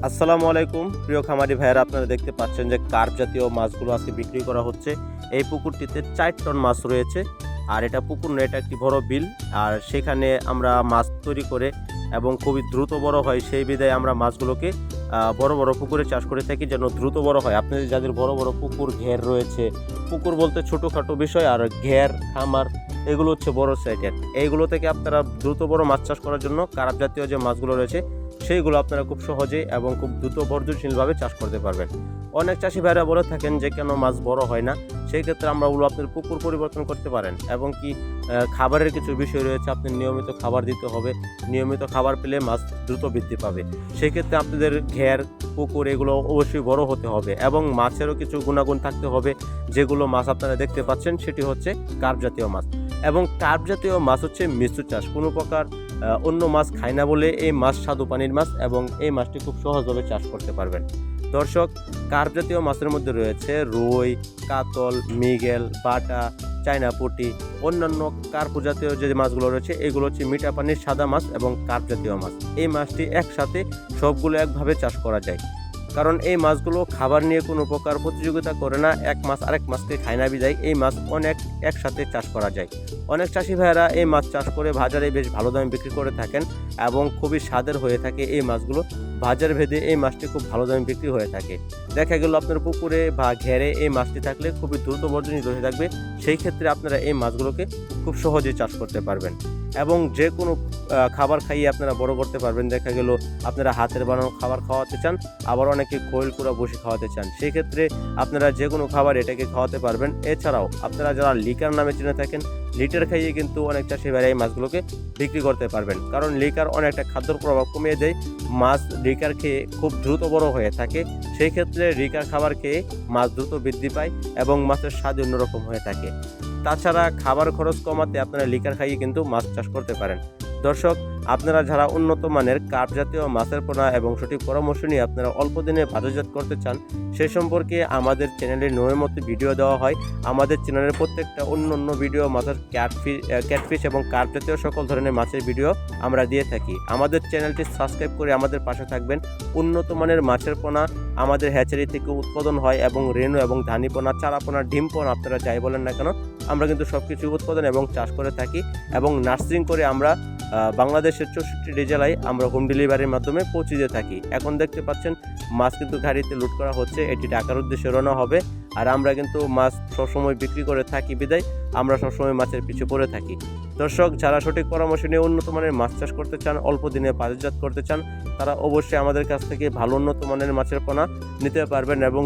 আসসালামু আলাইকুম প্রিয় খামারি ভাইয়েরা, আপনারা দেখতে পাচ্ছেন যে কার্প জাতীয় মাছগুলো আজকে বিক্রি করা হচ্ছে। এই পুকুরটিতে 4 টন মাছ রয়েছে। আর এটা পুকুর নয়, এটা একটি বড় বিল। আর সেখানে আমরা মাছ তৈরি করে এবং খুবই দ্রুত বড় হয় সেই বিধায় আমরা মাছগুলোকে বড় বড় পুকুরে চাষ করে থাকি যেন দ্রুত বড় হয়। আপনাদের যাদের বড় বড় পুকুর ঘের রয়েছে, পুকুর বলতে ছোটোখাটো বিষয়, আর ঘের খামার এগুলো হচ্ছে বড় সাইজের, এইগুলো থেকে আপনারা দ্রুত বড় মাছ চাষ করার জন্য কার্প জাতীয় যে মাছগুলো রয়েছে সেইগুলো আপনারা খুব সহজেই এবং খুব দ্রুত বর্ধনশীলভাবে চাষ করতে পারবেন। অনেক চাষি ভাইরা বলে থাকেন যে কেন মাছ বড় হয় না, সেই ক্ষেত্রে আমরা বলবো আপনার পুকুর পরিবর্তন করতে পারেন এবং কি খাবারের কিছু বিষয় রয়েছে, আপনি নিয়মিত খাবার দিতে হবে। নিয়মিত খাবার পেলে মাছ দ্রুত বৃদ্ধি পাবে। সেই ক্ষেত্রে আপনাদের ঘের পুকুর এগুলো অবশ্যই বড় হতে হবে এবং মাছেরও কিছু গুণাগুণ থাকতে হবে, যেগুলো মাছ আপনারা দেখতে পাচ্ছেন সেটি হচ্ছে কার্প জাতীয় মাছ। এবং কার্প জাতীয় মাছ হচ্ছে মিশ্র চাষ, কোনো প্রকার অন্য মাছ খায় না বলে এই মাছ স্বাদু পানির মাছ এবং এই মাছটি খুব সহজভাবে চাষ করতে পারবেন। দর্শক, কার্প জাতীয় মাছের মধ্যে রয়েছে রুই, কাতল, মৃগেল, বাটা, চায়না পুঁটি, অন্যান্য কার্প জাতীয় যে মাছগুলো রয়েছে এগুলো হচ্ছে মিঠা পানির সাদা মাছ এবং কার্প জাতীয় মাছ। এই মাছটি একসাথে সবগুলো একভাবে চাষ করা যায়, কারণ এই মাছগুলো খাবার নিয়ে কোনো প্রকার প্রতিযোগিতা করে না, এক মাছ আরেক মাছকে খায় না বিদায় এই মাছ অনেক একসাথে চাষ করা যায়। অনেক চাষি ভাইয়েরা এই মাছ চাষ করে বাজারে বেশ ভালো দামে বিক্রি করে থাকেন এবং খুবই স্বাদের হয়ে থাকে এই মাছগুলো। বাজার ভেদে এই মাছটি খুব ভালো দামে বিক্রি হয়ে থাকে। দেখা গেল আপনার পুকুরে বা ঘেরে এই মাছটি থাকলে খুবই দ্রুত বর্ধনশীল হয়ে থাকবে, সেই ক্ষেত্রে আপনারা এই মাছগুলোকে খুব সহজেই চাষ করতে পারবেন এবং যে কোনো খাবার খাইয়ে আপনারা বড় করতে পারবেন। দেখা গেল আপনারা হাতের বানানো খাবার খাওয়াতে চান, আবার অনেকে খৈল কুড়া বসে খাওয়াতে চান, সেই ক্ষেত্রে আপনারা যে কোনো খাবার এটাকে খাওয়াতে পারবেন। এছাড়াও আপনারা যারা লিকার নামে চিনে থাকেন, লিটার খাইয়ে কিন্তু অনেক চাষি ভাইরা এই মাছগুলোকে বিক্রি করতে পারবেন, কারণ লিকার অনেকটা খাদ্যর প্রভাব কমিয়ে দেয়। মাছ লিকার খেয়ে খুব দ্রুত বড় হয়ে থাকে, সেই ক্ষেত্রে লিকার খাবার খেয়ে মাছ দ্রুত বৃদ্ধি পায় এবং মাছের স্বাদ অন্যরকম হয়ে থাকে। তাছাড়া খাবার খরচ কমাতে আপনারা লিকার খাইয়ে কিন্তু মাছ চাষ করতে পারেন। দর্শক, আপনারা যারা উন্নত মানের কার্প জাতীয় মাছের পোনা এবং সঠিক পরামর্শ নিয়ে আপনারা অল্প দিনে বাজারজাত করতে চান, সেই সম্পর্কে আমাদের চ্যানেলে নিয়মিত ভিডিও দেওয়া হয়। আমাদের চ্যানেলের প্রত্যেকটা অন্য ভিডিও মাছের ক্যাটফিশ এবং কার্প জাতীয় সকল ধরনের মাছের ভিডিও আমরা দিয়ে থাকি। আমাদের চ্যানেলটি সাবস্ক্রাইব করে আমাদের পাশে থাকবেন। উন্নত মানের মাছের পোনা আমাদের হ্যাচারি থেকে উৎপাদন হয় এবং রেণু এবং ধানি পোনা, চারা পোনা, ডিম পোনা আপনারা যাই বলেন না কেন, আমরা কিন্তু সব কিছু উৎপাদন এবং চাষ করে থাকি এবং নার্সিং করে আমরা বাংলাদেশের 64টি জেলায় আমরা হোম ডেলিভারির মাধ্যমে পৌঁছে দিয়ে থাকি। এখন দেখতে পাচ্ছেন মাছ কিন্তু গাড়িতে লোড করা হচ্ছে, এটি ঢাকার উদ্দেশ্যে রওনা হবে। আর আমরা কিন্তু মাছ সবসময় বিক্রি করে থাকি বিদায় আমরা সবসময় মাছের পিছু পড়ে থাকি। দর্শক, যারা সঠিক পরামর্শ নিয়ে উন্নত মানের মাছ চাষ করতে চান, অল্প দিনে বাজারজাত করতে চান, তারা অবশ্যই আমাদের কাছ থেকে ভালো উন্নত মানের মাছের পোনা নিতে পারবেন এবং